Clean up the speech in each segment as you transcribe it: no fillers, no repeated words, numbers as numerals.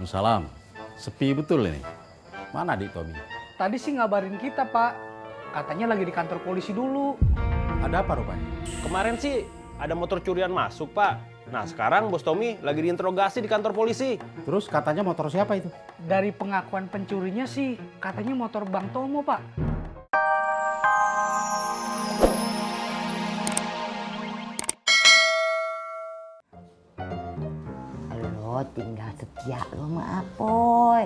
Waalaikumsalam. Sepi betul ini. Mana Dik Tommy? Tadi sih ngabarin kita, Pak. Katanya lagi di kantor polisi dulu. Ada apa rupanya? Kemarin sih ada motor curian masuk, Pak. Nah, sekarang Bos Tommy lagi diinterogasi di kantor polisi. Terus katanya motor siapa itu? Dari pengakuan pencurinya sih, katanya motor Bang Tomo, Pak. Lo tinggal setia lo sama Apoy.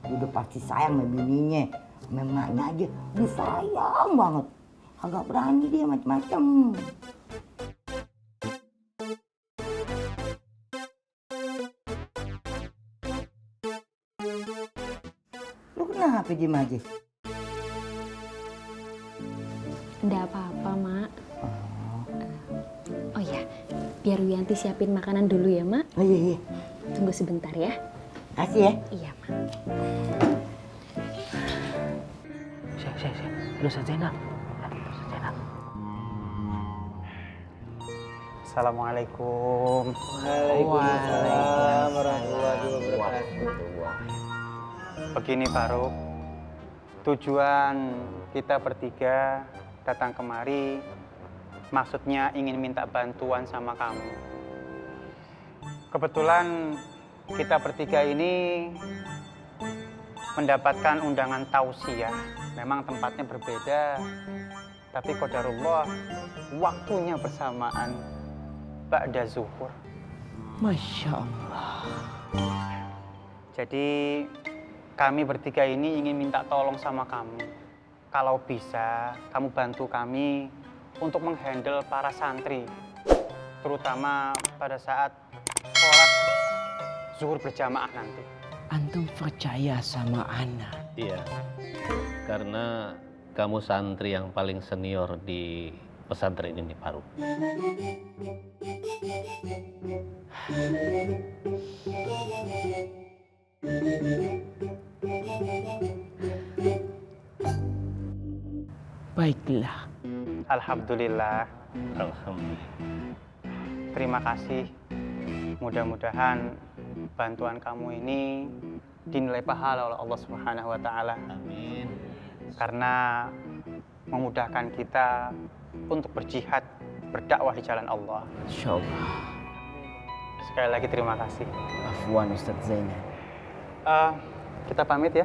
Dia udah pasti sayang sama bininya. Sama emaknya aja dia sayang banget. Agak berani dia macam-macam. Lu kenapa diem aja? Nggak apa-apa, Mak. Oh ya, biar Wiyanti siapin makanan dulu ya, Mak. Oh iya, iya. Tunggu sebentar ya. Kasih ya. Iya, Mak. Lu Zainab. Assalamualaikum. Waalaikumsalam warahmatullahi wabarakatuh. Begini Faruk, tujuan kita bertiga datang kemari maksudnya ingin minta bantuan sama kamu. Kebetulan kita bertiga ini mendapatkan undangan tausiah. Memang tempatnya berbeda, tapi qadarullah waktunya bersamaan ba'da zuhur. Masya Allah. Jadi kami bertiga ini ingin minta tolong sama kamu. Kalau bisa, kamu bantu kami untuk menghandle para santri. Terutama pada saat sholat zuhur berjamaah nanti. Antum percaya sama Ana? Iya, karena kamu santri yang paling senior di pesantren ini, Faruk. Baiklah. Alhamdulillah. Alhamdulillah. Terima kasih. Mudah-mudahan bantuan kamu ini dinilai pahala oleh Allah Subhanahu wa taala. Amin. Karena memudahkan kita untuk berjihad, berdakwah di jalan Allah. Insyaallah. Sekali lagi terima kasih. Afwan Ustaz Zainal. Kita pamit ya.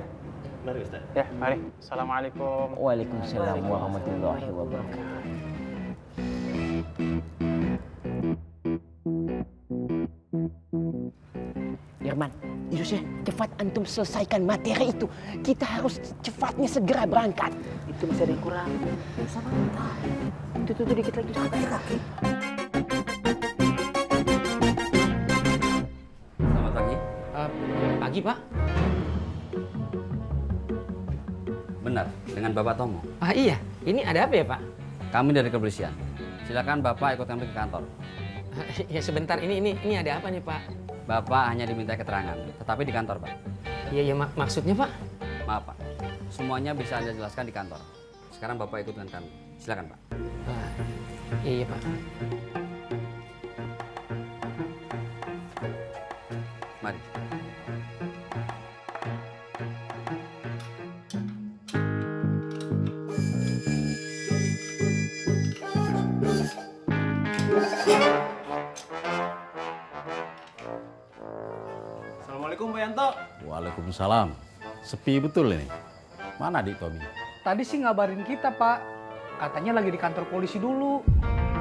Mari Ustaz. Ya, mari. Assalamualaikum. Waalaikumsalam warahmatullahi wabarakatuh. Dirman, Yusuf, cepat antum selesaikan materi itu. Kita harus cepatnya segera berangkat. Itu masih ada yang kurang. Sebentar. Itu dikit lagi. Selamat pagi. Pagi, Pak. Benar, dengan Bapak Tomo. Iya, ini ada apa ya, Pak? Kami dari kepolisian. Silakan Bapak ikut kami ke kantor. Ya sebentar, ini ada apa nih, Pak? Bapak hanya diminta keterangan, tetapi di kantor, Pak. Iya, maksudnya, Pak? Maaf, Pak. Semuanya bisa Anda jelaskan di kantor. Sekarang Bapak ikut dengan kami. Silakan, Pak. Iya, Pak. Mari. Assalamualaikum, Pak Yanto. Waalaikumsalam. Sepi betul ini. Mana Dik Tommy? Tadi sih ngabarin kita, Pak. Katanya lagi di kantor polisi dulu.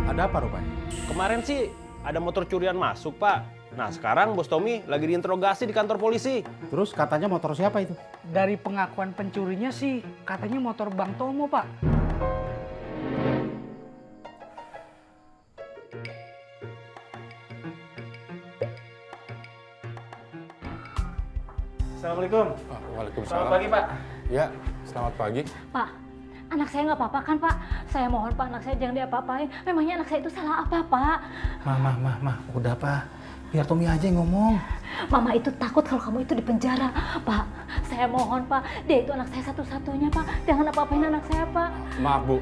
Ada apa rupanya? Kemarin sih ada motor curian masuk, Pak. Nah, sekarang Bos Tommy lagi diinterogasi di kantor polisi. Terus katanya motor siapa itu? Dari pengakuan pencurinya sih, katanya motor Bang Tomo, Pak. Assalamualaikum. Waalaikumsalam. Selamat pagi, Pak. Ya, selamat pagi. Pak, anak saya nggak apa-apa kan, Pak? Saya mohon, Pak, anak saya jangan diapa-apain. Memangnya anak saya itu salah apa, Pak? Mah, udah, Pak. Biar Tommy aja yang ngomong. Mama itu takut kalau kamu itu di penjara. Pak, saya mohon, Pak. Dia itu anak saya satu-satunya, Pak. Jangan apa-apain anak saya, Pak. Maaf, Bu.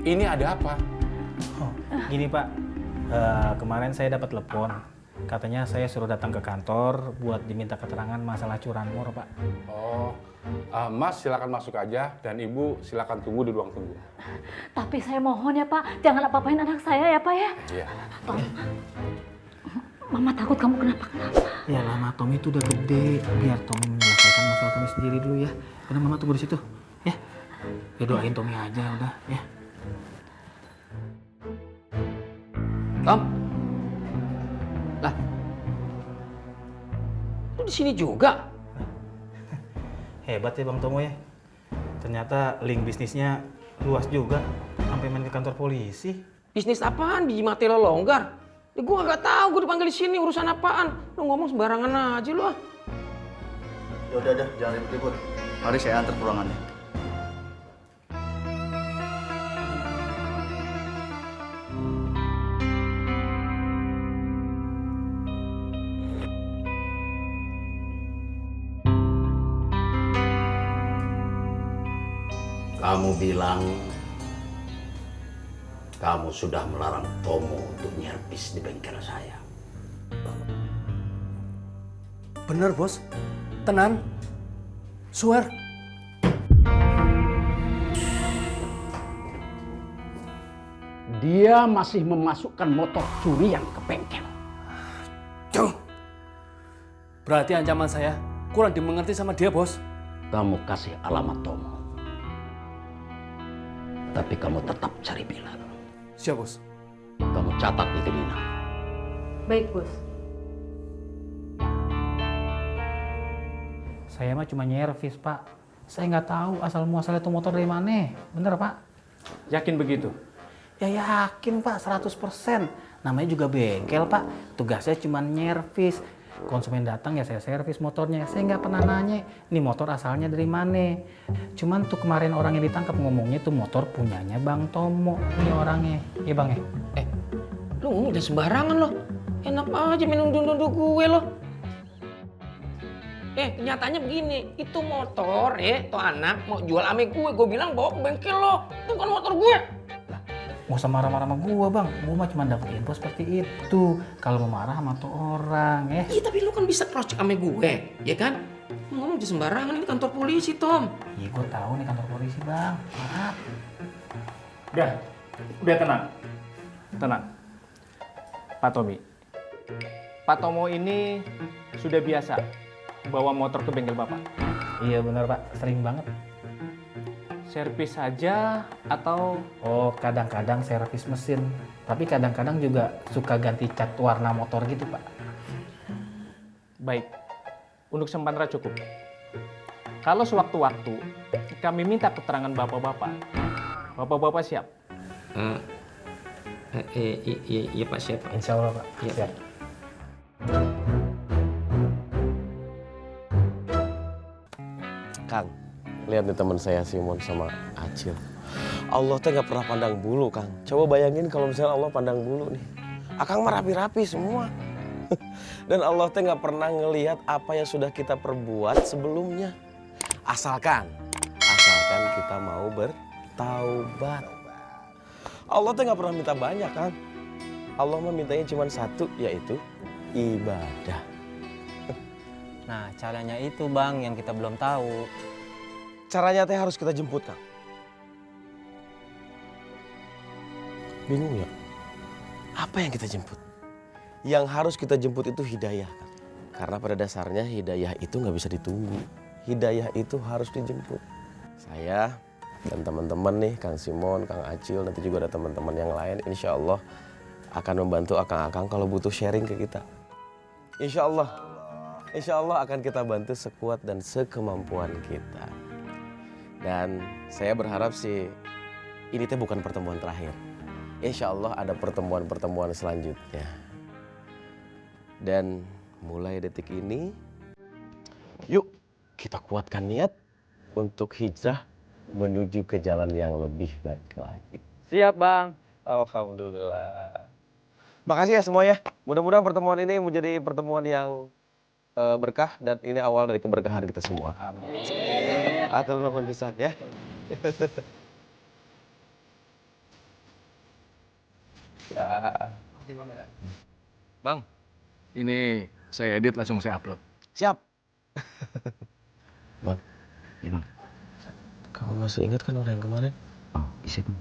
Ini ada apa? Gini Pak, kemarin saya dapat telepon Katanya saya suruh datang ke kantor buat diminta keterangan masalah curanmor, Pak. Oh, Mas silakan masuk aja dan Ibu silakan tunggu di ruang tunggu. Tapi saya mohon ya Pak, jangan apa-apain anak saya ya Pak ya. Iya. Tom, Mama takut kamu kenapa-kenapa. Ya lama Tommy itu udah gede, biar Tommy menyelesaikan masalah Tommy sendiri dulu ya. Karena Mama tunggu di situ, ya. Ya doain Tommy aja udah, ya. Tom? Lah, lu di sini juga? Hebat ya Bang Tomo ya. Ternyata link bisnisnya luas juga, sampai main ke kantor polisi. Bisnis apaan? Biji mati lo longgar. Ya, gue gak tahu gue dipanggil di sini urusan apaan. Lu ngomong sembarangan aja lu ah. Ya udah, jangan ribut-ribut. Mari saya antar ke ruangannya. Kamu bilang kamu sudah melarang Tomo untuk nyervis di bengkel saya. Bener bos, tenan, swear. Dia masih memasukkan motor curian ke bengkel. Tuh. Berarti ancaman saya kurang dimengerti sama dia bos. Kamu kasih alamat Tomo. Tapi kamu tetap cari Bilal. Siap bos. Kamu catat itu Dina. Baik bos. Saya mah cuma nyervis, Pak. Saya nggak tahu asal muasal itu motor dari mana. Bener, Pak? Yakin begitu? Ya yakin, Pak. 100%. Namanya juga bengkel, Pak. Tugasnya cuma nyervis. Konsumen datang ya saya servis motornya. Saya nggak pernah nanya, ini motor asalnya dari mana. Cuman tuh kemarin orang yang ditangkap ngomongnya tuh motor punyanya Bang Tomo. Ini orangnya. Iya, Bang ya? Lu ngomong udah sembarangan lo. Enak aja main nunduk-nunduk gue lo. Kenyataannya begini, itu motor tuh anak mau jual ame gue bilang bawa ke bengkel lo. Itu kan motor gue. Nggak usah marah-marah sama gua, Bang. Gua mah cuma dapet info seperti itu. Kalau mau marah sama tuh orang, ya. Iya, tapi lu kan bisa cross check ame gue, ya kan? Lu ngomong di sembarangan, ini kantor polisi, Tom. Iya, gua tahu nih kantor polisi, Bang. Maaf. Udah tenang. Tenang. Pak Tommy. Pak Tomo ini sudah biasa bawa motor ke bengkel Bapak. Iya benar, Pak. Sering banget. Servis saja atau? Oh, kadang-kadang servis mesin. Tapi kadang-kadang juga suka ganti cat warna motor gitu, Pak. Baik. Untuk sementara cukup. Kalau sewaktu-waktu kami minta keterangan Bapak-Bapak, Bapak-Bapak siap? Iya Pak, siap Pak. Insya Allah, Pak. Iya. Siap. Kang, lihat nih teman saya Simon sama Acil. Allah teh nggak pernah pandang bulu, Kang. Coba bayangin kalau misalnya Allah pandang bulu nih. Akang mah rapi-rapi semua. Dan Allah teh nggak pernah ngelihat apa yang sudah kita perbuat sebelumnya. Asalkan kita mau bertaubat. Allah teh nggak pernah minta banyak, Kang. Allah mah mintanya cuma satu, yaitu ibadah. Nah, caranya itu Bang yang kita belum tahu. Caranya teh harus kita jemput, Kang. Bingung ya? Apa yang kita jemput? Yang harus kita jemput itu hidayah, Kang. Karena pada dasarnya hidayah itu nggak bisa ditunggu. Hidayah itu harus dijemput. Saya dan teman-teman nih, Kang Simon, Kang Acil, nanti juga ada teman-teman yang lain, insya Allah akan membantu akang-akang kalau butuh sharing ke kita. Insya Allah akan kita bantu sekuat dan sekemampuan kita. Dan saya berharap sih ini teh bukan pertemuan terakhir. Insya Allah ada pertemuan-pertemuan selanjutnya. Dan mulai detik ini, yuk kita kuatkan niat untuk hijrah menuju ke jalan yang lebih baik lagi. Siap Bang. Alhamdulillah. Makasih ya semuanya. Mudah-mudahan pertemuan ini menjadi pertemuan yang berkah dan ini awal dari keberkahan kita semua. Amin. Atur nuhun pisan ya. Bang, Ini saya edit langsung saya upload. Siap. Bang. Iya, Bang. Kamu masih ingat kan orang yang kemarin? Oh, bisa, Bang.